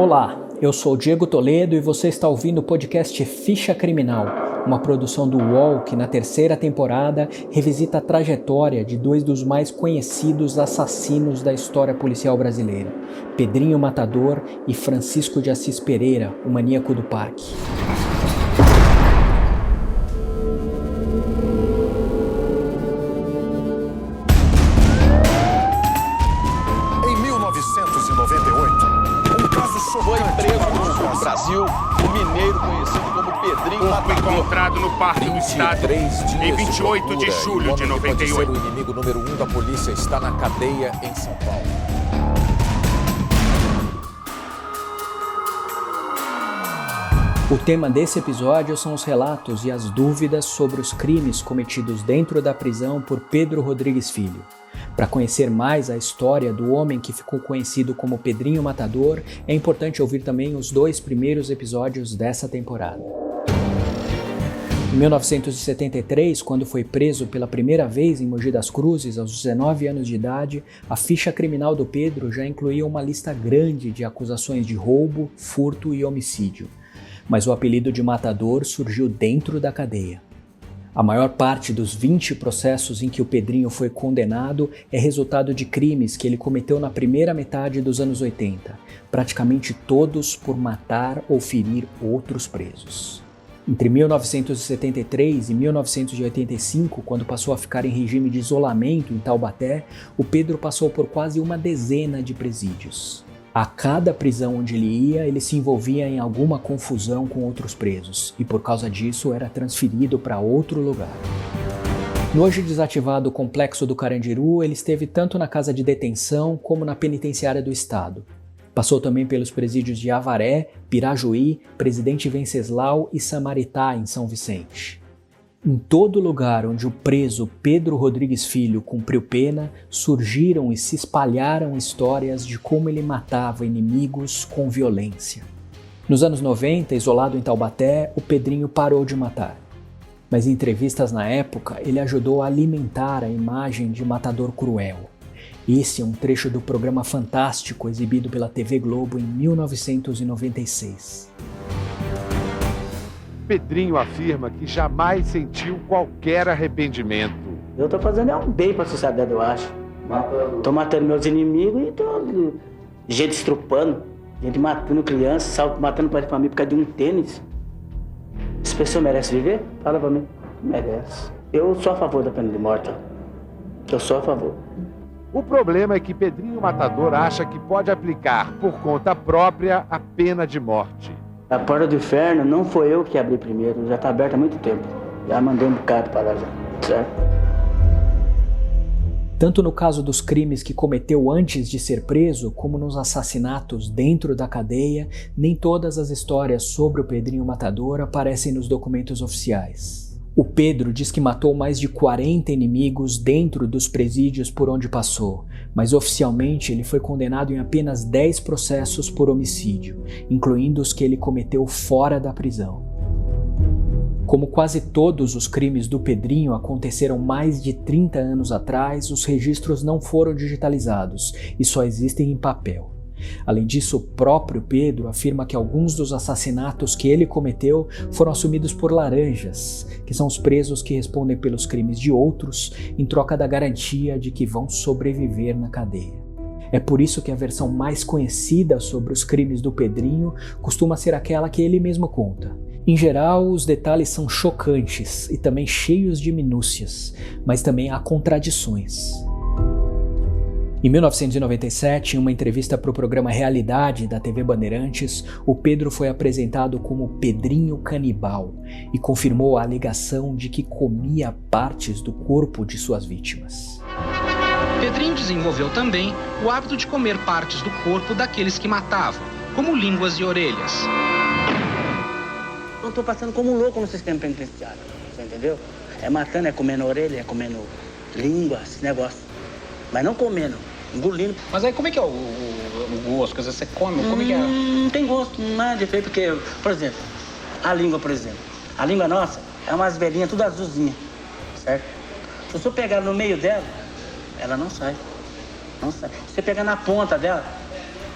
Olá, eu sou Diego Toledo e você está ouvindo o podcast Ficha Criminal, uma produção do UOL que na terceira temporada revisita a trajetória de dois dos mais conhecidos assassinos da história policial brasileira, Pedrinho Matador e Francisco de Assis Pereira, o maníaco do parque. Foi preso no Brasil o mineiro conhecido como Pedrinho Matador. Encontrado no Parque do Estado em 28 de julho de 98. O inimigo número 1 da polícia está na cadeia em São Paulo. O tema desse episódio são os relatos e as dúvidas sobre os crimes cometidos dentro da prisão por Pedro Rodrigues Filho. Para conhecer mais a história do homem que ficou conhecido como Pedrinho Matador, é importante ouvir também os 2 primeiros episódios dessa temporada. Em 1973, quando foi preso pela primeira vez em Mogi das Cruzes, aos 19 anos de idade, a ficha criminal do Pedro já incluía uma lista grande de acusações de roubo, furto e homicídio. Mas o apelido de Matador surgiu dentro da cadeia. A maior parte dos 20 processos em que o Pedrinho foi condenado é resultado de crimes que ele cometeu na primeira metade dos anos 80, praticamente todos por matar ou ferir outros presos. Entre 1973 e 1985, quando passou a ficar em regime de isolamento em Taubaté, o Pedro passou por quase uma dezena de presídios. A cada prisão onde ele ia, ele se envolvia em alguma confusão com outros presos e por causa disso era transferido para outro lugar. No hoje desativado Complexo do Carandiru, ele esteve tanto na casa de detenção como na penitenciária do estado. Passou também pelos presídios de Avaré, Pirajuí, Presidente Venceslau e Samaritá, em São Vicente. Em todo lugar onde o preso Pedro Rodrigues Filho cumpriu pena, surgiram e se espalharam histórias de como ele matava inimigos com violência. Nos anos 90, isolado em Taubaté, o Pedrinho parou de matar. Mas em entrevistas na época, ele ajudou a alimentar a imagem de matador cruel. Esse é um trecho do programa Fantástico exibido pela TV Globo em 1996. Pedrinho afirma que jamais sentiu qualquer arrependimento. Eu tô fazendo um bem pra sociedade, eu acho. Tô matando meus inimigos e tô gente estrupando, gente matando criança, matando pai de família por causa de um tênis. Essa pessoa merece viver? Fala pra mim. Merece. Eu sou a favor da pena de morte. Eu sou a favor. O problema é que Pedrinho Matador acha que pode aplicar por conta própria a pena de morte. A porta do inferno não foi eu que abri primeiro, já está aberta há muito tempo. Já mandei um bocado para lá já, certo? Tanto no caso dos crimes que cometeu antes de ser preso, como nos assassinatos dentro da cadeia, nem todas as histórias sobre o Pedrinho Matador aparecem nos documentos oficiais. O Pedro diz que matou mais de 40 inimigos dentro dos presídios por onde passou, mas oficialmente ele foi condenado em apenas 10 processos por homicídio, incluindo os que ele cometeu fora da prisão. Como quase todos os crimes do Pedrinho aconteceram mais de 30 anos atrás, os registros não foram digitalizados e só existem em papel. Além disso, o próprio Pedro afirma que alguns dos assassinatos que ele cometeu foram assumidos por laranjas, que são os presos que respondem pelos crimes de outros em troca da garantia de que vão sobreviver na cadeia. É por isso que a versão mais conhecida sobre os crimes do Pedrinho costuma ser aquela que ele mesmo conta. Em geral, os detalhes são chocantes e também cheios de minúcias, mas também há contradições. Em 1997, em uma entrevista para o programa Realidade da TV Bandeirantes, o Pedro foi apresentado como Pedrinho Canibal e confirmou a alegação de que comia partes do corpo de suas vítimas. Pedrinho desenvolveu também o hábito de comer partes do corpo daqueles que matavam, como línguas e orelhas. Não tô passando como louco no sistema penitenciário, você entendeu? É matando, é comendo orelha, é comendo língua, esse negócio. Mas não comendo. Engolindo. Mas aí como é que é o gosto? Quer dizer, você come? Como é que é? Não tem gosto, não é defeito, porque, por exemplo, a língua, por exemplo. A língua nossa é umas velhinhas tudo azulzinha, certo? Se você pegar no meio dela, ela não sai. Não sai. Se você pegar na ponta dela,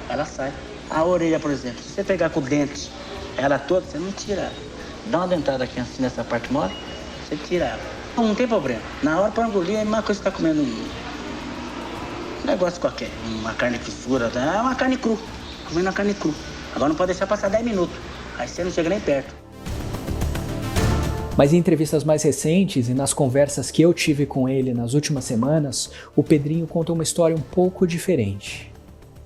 ela sai. A orelha, por exemplo, se você pegar com o dente, ela toda, você não tira ela. Dá uma dentada aqui assim nessa parte mole, você tira ela. Não tem problema. Na hora para engolir é a mesma coisa que você tá comendo um negócio qualquer, uma carne fissura, é uma carne cru, comendo uma carne cru. Agora não pode deixar passar 10 minutos, aí você não chega nem perto. Mas em entrevistas mais recentes e nas conversas que eu tive com ele nas últimas semanas, o Pedrinho conta uma história um pouco diferente.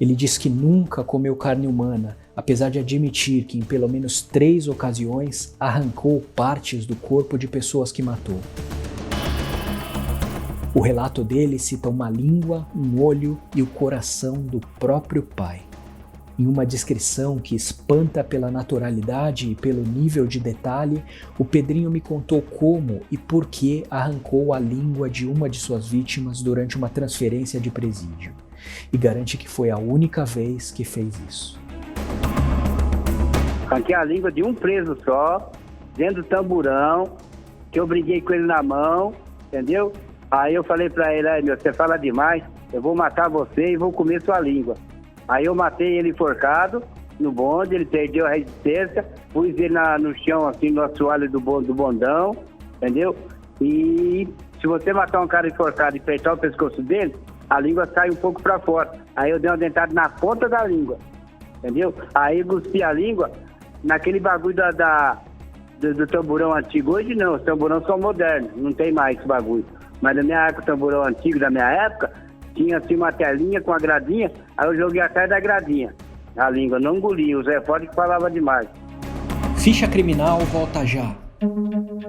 Ele diz que nunca comeu carne humana, apesar de admitir que em pelo menos 3 ocasiões arrancou partes do corpo de pessoas que matou. O relato dele cita uma língua, um olho e o coração do próprio pai. Em uma descrição que espanta pela naturalidade e pelo nível de detalhe, o Pedrinho me contou como e por que arrancou a língua de uma de suas vítimas durante uma transferência de presídio. E garante que foi a única vez que fez isso. Arranquei a língua de um preso só, dentro do tamborão, que eu briguei com ele na mão, entendeu? Aí eu falei pra ele, você fala demais, eu vou matar você e vou comer sua língua. Aí eu matei ele enforcado no bonde, ele perdeu a resistência, pus ele no chão, assim, no assoalho do bondão, entendeu? E se você matar um cara enforcado e apertar o pescoço dele, a língua sai um pouco pra fora. Aí eu dei uma dentada na ponta da língua, entendeu? Aí cuspi a língua naquele bagulho do tamborão antigo. Hoje não, os tamborão são modernos, não tem mais esse bagulho. Mas na minha época, o tamborão antigo da minha época, tinha assim uma telinha com a gradinha, aí eu joguei atrás da gradinha. A língua, não engoli, o Zé Forte falava demais. Ficha Criminal volta já.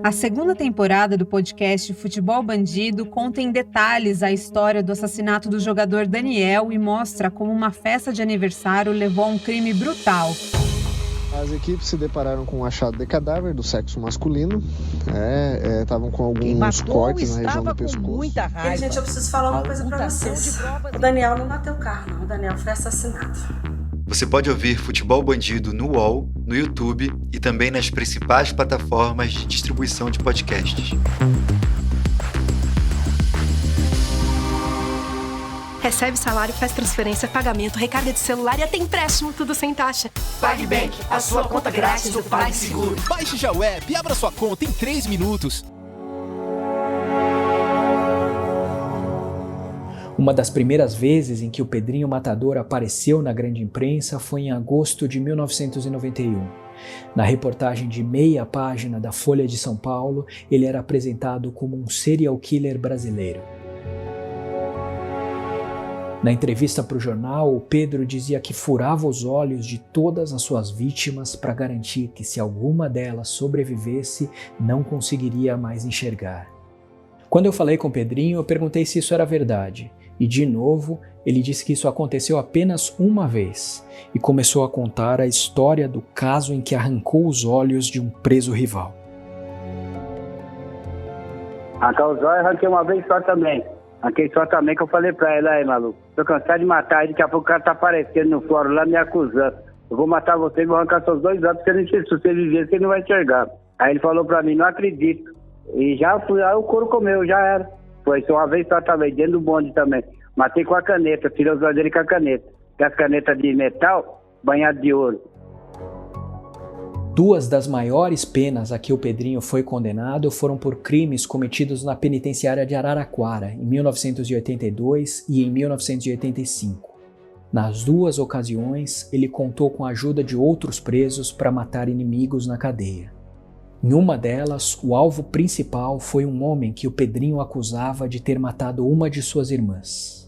A segunda temporada do podcast Futebol Bandido conta em detalhes a história do assassinato do jogador Daniel e mostra como uma festa de aniversário levou a um crime brutal. As equipes se depararam com um achado de cadáver do sexo masculino. Estavam com alguns cortes na região do pescoço. Muita raiva. Gente, eu preciso falar uma coisa pra vocês. O Daniel não bateu o carro, não. O Daniel foi assassinado. Você pode ouvir Futebol Bandido no UOL, no YouTube e também nas principais plataformas de distribuição de podcasts. Recebe salário, faz transferência, pagamento, recarga de celular e até empréstimo, tudo sem taxa. PagBank, a sua conta grátis do PagSeguro. Baixe já o app e abra sua conta em 3 minutos. Uma das primeiras vezes em que o Pedrinho Matador apareceu na grande imprensa foi em agosto de 1991. Na reportagem de meia página da Folha de São Paulo, ele era apresentado como um serial killer brasileiro. Na entrevista para o jornal, o Pedro dizia que furava os olhos de todas as suas vítimas para garantir que, se alguma delas sobrevivesse, não conseguiria mais enxergar. Quando eu falei com o Pedrinho, eu perguntei se isso era verdade. E, de novo, ele disse que isso aconteceu apenas uma vez e começou a contar a história do caso em que arrancou os olhos de um preso rival. Arrancar os olhos, arranquei uma vez só também. Arranquei só também, que eu falei pra ele, aí, maluco, tô cansado de matar, e daqui a pouco o cara tá aparecendo no fórum lá me acusando. Eu vou matar você e vou arrancar seus 2 olhos, porque se você viver, você não vai enxergar. Aí ele falou pra mim, não acredito. E já fui, aí o couro comeu, já era. Foi só uma vez só também, dentro do bonde também. Matei com a caneta, tirei os olhos dele com a caneta. E as canetas de metal, banhadas de ouro. 2 das maiores penas a que o Pedrinho foi condenado foram por crimes cometidos na penitenciária de Araraquara, em 1982 e em 1985. Nas 2 ocasiões, ele contou com a ajuda de outros presos para matar inimigos na cadeia. Em uma delas, o alvo principal foi um homem que o Pedrinho acusava de ter matado uma de suas irmãs.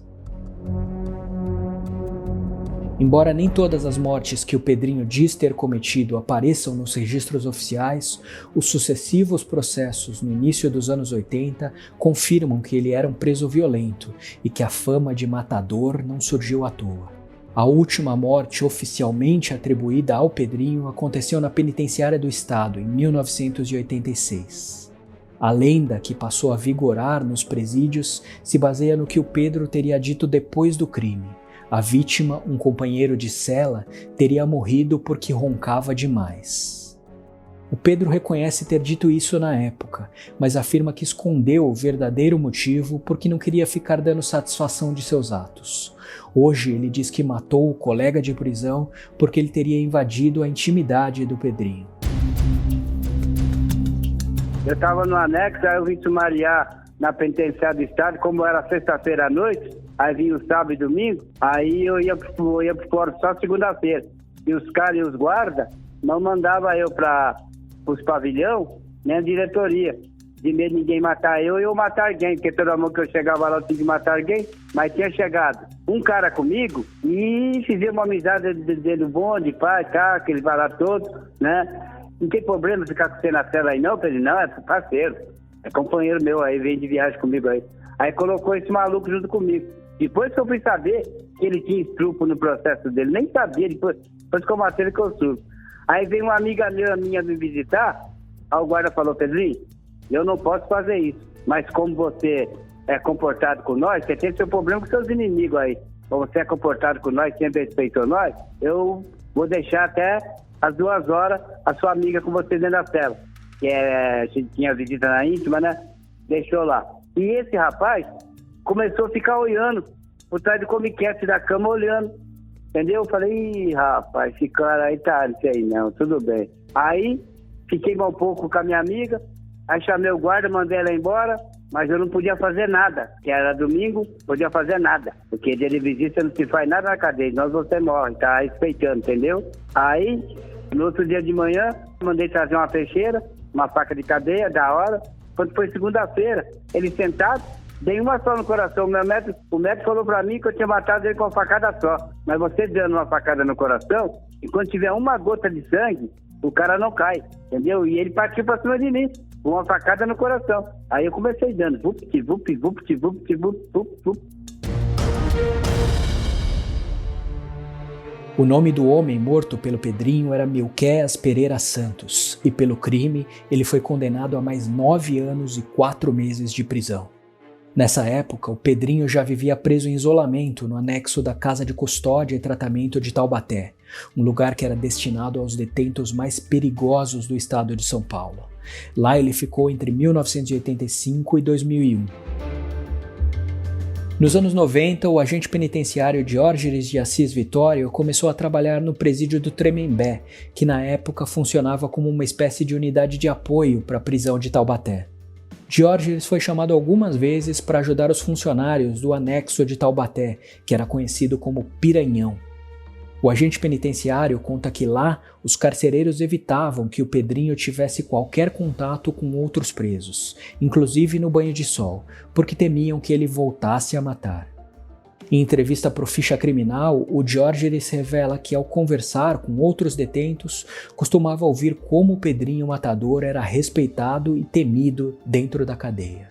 Embora nem todas as mortes que o Pedrinho diz ter cometido apareçam nos registros oficiais, os sucessivos processos no início dos anos 80 confirmam que ele era um preso violento e que a fama de matador não surgiu à toa. A última morte oficialmente atribuída ao Pedrinho aconteceu na penitenciária do estado, em 1986. A lenda que passou a vigorar nos presídios se baseia no que o Pedro teria dito depois do crime. A vítima, um companheiro de cela, teria morrido porque roncava demais. O Pedro reconhece ter dito isso na época, mas afirma que escondeu o verdadeiro motivo porque não queria ficar dando satisfação de seus atos. Hoje ele diz que matou o colega de prisão porque ele teria invadido a intimidade do Pedrinho. Eu estava no anexo, aí eu vim sumariar na penitenciária do estado, como era sexta-feira à noite, aí vinha o sábado e domingo, aí eu ia pro fórum só segunda-feira. E os caras e os guardas não mandavam eu para os pavilhão, nem a diretoria. De medo de ninguém matar eu matar alguém, porque todo mundo que eu chegava lá eu tinha que matar alguém, mas tinha chegado um cara comigo e fizemos uma amizade dele bom, de pai, tá, que ele vai lá todo, né? Não tem problema ficar com você na cela aí não, Pedro? Não, é parceiro, é companheiro meu aí, vem de viagem comigo aí. Aí colocou esse maluco junto comigo. Depois que eu fui saber que ele tinha estrupo no processo dele, nem sabia, depois que eu matei ele que eu estrupo. Aí veio uma amiga minha me visitar, aí o guarda falou, Pedrinho, eu não posso fazer isso, mas como você é comportado com nós, você tem seu problema com seus inimigos aí, como você é comportado com nós, sempre respeitou nós, eu vou deixar até às 2 horas a sua amiga com você dentro da cela, que a gente tinha visita na íntima, né? Deixou lá. E esse rapaz começou a ficar olhando por trás do comiquete da cama, olhando. Entendeu? Eu falei, ih, rapaz, esse cara aí tá, não sei não, tudo bem. Aí, fiquei um pouco com a minha amiga, aí chamei o guarda, mandei ela embora, mas eu não podia fazer nada, que era domingo, podia fazer nada, porque dia de visita não se faz nada na cadeia, senão você morre, tá respeitando, entendeu? Aí, no outro dia de manhã, mandei trazer uma peixeira, uma faca de cadeia, da hora. Quando foi segunda-feira, ele sentado, dei uma só no coração. O médico falou pra mim que eu tinha matado ele com uma facada só. Mas você dando uma facada no coração, e quando tiver uma gota de sangue, o cara não cai, entendeu? E ele partiu pra cima de mim, com uma facada no coração. Aí eu comecei dando, vupt, vupt, vupt, vupt, vupt, vupt, vupt. O nome do homem morto pelo Pedrinho era Milquéas Pereira Santos, e pelo crime ele foi condenado a mais 9 anos e 4 meses de prisão. Nessa época, o Pedrinho já vivia preso em isolamento no anexo da Casa de Custódia e Tratamento de Taubaté, um lugar que era destinado aos detentos mais perigosos do estado de São Paulo. Lá ele ficou entre 1985 e 2001. Nos anos 90, o agente penitenciário Diógenes de Assis Vitório começou a trabalhar no presídio do Tremembé, que na época funcionava como uma espécie de unidade de apoio para a prisão de Taubaté. Diógenes foi chamado algumas vezes para ajudar os funcionários do anexo de Taubaté, que era conhecido como Piranhão. O agente penitenciário conta que lá os carcereiros evitavam que o Pedrinho tivesse qualquer contato com outros presos, inclusive no banho de sol, porque temiam que ele voltasse a matar. Em entrevista para o Ficha Criminal, o Diógenes revela que ao conversar com outros detentos, costumava ouvir como o Pedrinho Matador era respeitado e temido dentro da cadeia.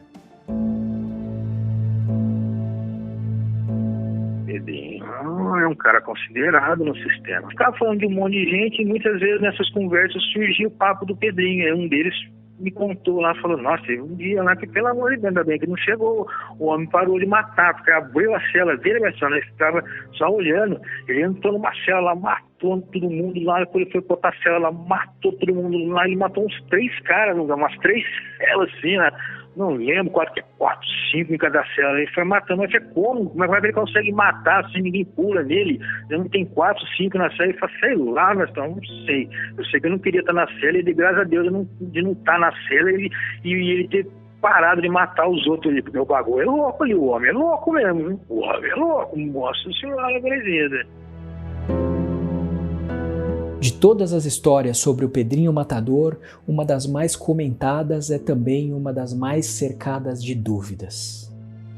Pedrinho é um cara considerado no sistema. Ficava falando de um monte de gente e muitas vezes nessas conversas surgia o papo do Pedrinho. Aí um deles me contou lá, falou, nossa, teve um dia lá que, pelo amor de Deus, ainda bem que não chegou, o homem parou de matar, porque abriu a cela dele, mas só, né, ficava só olhando, ele entrou numa cela lá, matou todo mundo lá, depois ele foi botar a cela lá, matou todo mundo lá, ele matou uns 3 caras, umas 3 celas assim, né? Não lembro, 4, 5 em cada cela. Ele foi matando, mas como é que ele consegue matar assim, ninguém pula nele? Não tem 4, 5 na cela. Ele fala, sei lá, mas não sei. Eu sei que eu não queria estar na cela e de graças a Deus de não estar na cela e ele ter parado de matar os outros ali, porque o bagulho é louco ali, o homem é louco mesmo, viu? O homem é louco, nossa senhora, beleza. De todas as histórias sobre o Pedrinho Matador, uma das mais comentadas é também uma das mais cercadas de dúvidas.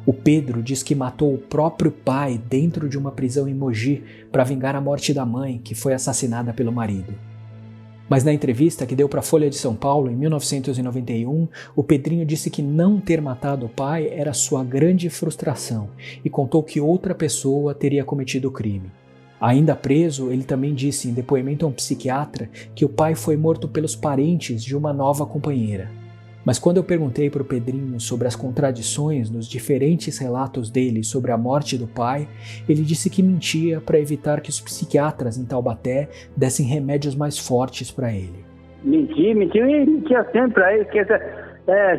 O Pedro diz que matou o próprio pai dentro de uma prisão em Mogi para vingar a morte da mãe, que foi assassinada pelo marido. Mas na entrevista que deu para a Folha de São Paulo em 1991, o Pedrinho disse que não ter matado o pai era sua grande frustração e contou que outra pessoa teria cometido o crime. Ainda preso, ele também disse em depoimento a um psiquiatra que o pai foi morto pelos parentes de uma nova companheira. Mas quando eu perguntei para o Pedrinho sobre as contradições nos diferentes relatos dele sobre a morte do pai, ele disse que mentia para evitar que os psiquiatras em Taubaté dessem remédios mais fortes para ele. Mentia sempre pra ele, porque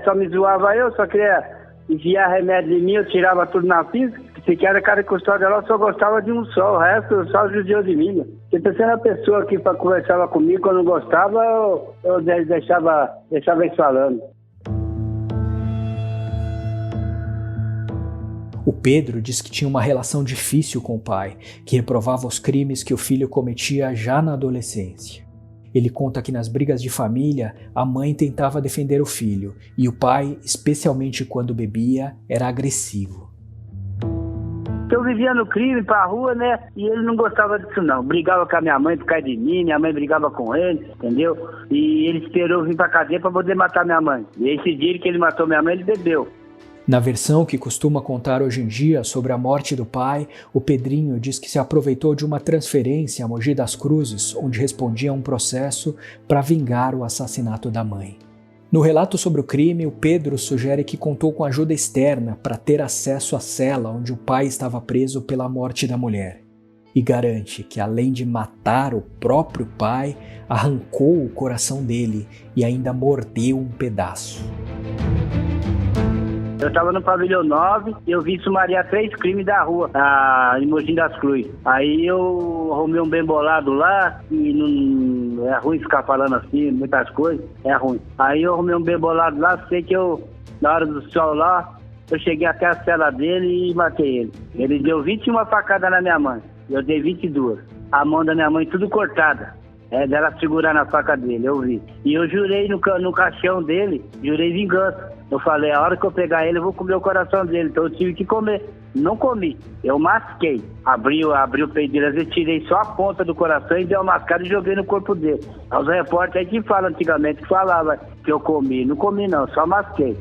só me zoava eu, só queria enviar remédio em mim, eu tirava tudo na física. Se que era cara de custódia lá, eu só gostava de um só, o resto só judiou de mim. Se pensando na pessoa que conversava comigo, quando eu não gostava, eu deixava eles falando. O Pedro diz que tinha uma relação difícil com o pai, que reprovava os crimes que o filho cometia já na adolescência. Ele conta que nas brigas de família, a mãe tentava defender o filho, e o pai, especialmente quando bebia, era agressivo. Eu vivia no crime, pra rua, né? E ele não gostava disso, não. Brigava com a minha mãe por causa de mim, minha mãe brigava com ele, entendeu? E ele esperou eu vir pra cadeia pra poder matar minha mãe. E esse dia que ele matou minha mãe, ele bebeu. Na versão que costuma contar hoje em dia sobre a morte do pai, o Pedrinho diz que se aproveitou de uma transferência a Mogi das Cruzes, onde respondia a um processo para vingar o assassinato da mãe. No relato sobre o crime, o Pedro sugere que contou com ajuda externa para ter acesso à cela onde o pai estava preso pela morte da mulher. E garante que, além de matar o próprio pai, arrancou o coração dele e ainda mordeu um pedaço. Eu estava no pavilhão 9 e eu vi sumariar 3 crimes da rua, em Mogi das Cruzes. Aí eu arrumei um bem bolado lá, e não é ruim ficar falando assim, muitas coisas, é ruim. Aí eu arrumei um bem bolado lá, sei que na hora do sol lá, eu cheguei até a cela dele e matei ele. Ele deu 21 facadas na minha mãe, eu dei 22. A mão da minha mãe tudo cortada. Dela segurar na faca dele, eu vi. E eu jurei no caixão dele, jurei vingança. Eu falei, a hora que eu pegar ele, eu vou comer o coração dele. Então eu tive que comer. Não comi, eu masquei. Abri o peito dele, às vezes tirei só a ponta do coração e dei uma mascada e joguei no corpo dele. Os repórteres aí que falam antigamente, que falavam que eu comi. Não comi não, só masquei.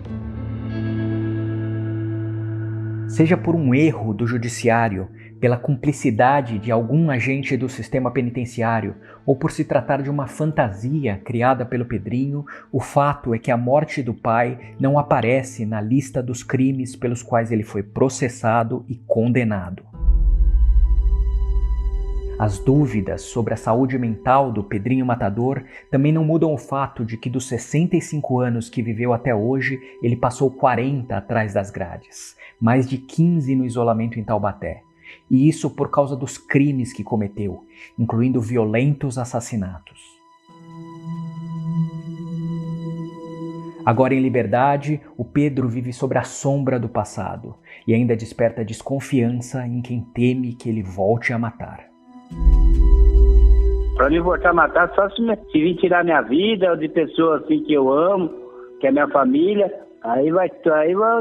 Seja por um erro do judiciário, pela cumplicidade de algum agente do sistema penitenciário ou por se tratar de uma fantasia criada pelo Pedrinho, o fato é que a morte do pai não aparece na lista dos crimes pelos quais ele foi processado e condenado. As dúvidas sobre a saúde mental do Pedrinho Matador também não mudam o fato de que dos 65 anos que viveu até hoje, ele passou 40 atrás das grades, mais de 15 no isolamento em Taubaté. E isso por causa dos crimes que cometeu, incluindo violentos assassinatos. Agora em liberdade, o Pedro vive sobre a sombra do passado e ainda desperta desconfiança em quem teme que ele volte a matar. Pra mim voltar a matar, só se vir tirar minha vida, de pessoas assim que eu amo, que é minha família, aí eu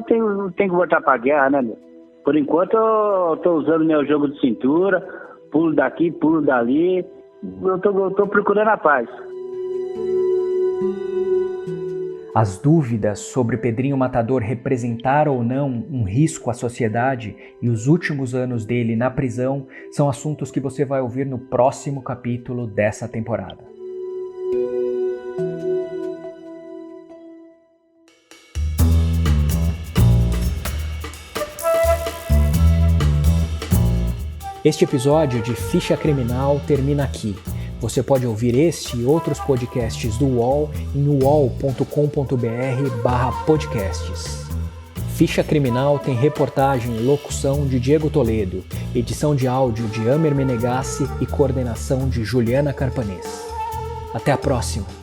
tenho que voltar pra guerra, né, meu? Por enquanto eu tô usando meu jogo de cintura, pulo daqui, pulo dali, eu tô procurando a paz. As dúvidas sobre Pedrinho Matador representar ou não um risco à sociedade e os últimos anos dele na prisão são assuntos que você vai ouvir no próximo capítulo dessa temporada. Este episódio de Ficha Criminal termina aqui. Você pode ouvir este e outros podcasts do UOL em uol.com.br/podcasts. Ficha Criminal tem reportagem e locução de Diego Toledo, edição de áudio de Amer Menegassi e coordenação de Juliana Carpanês. Até a próxima!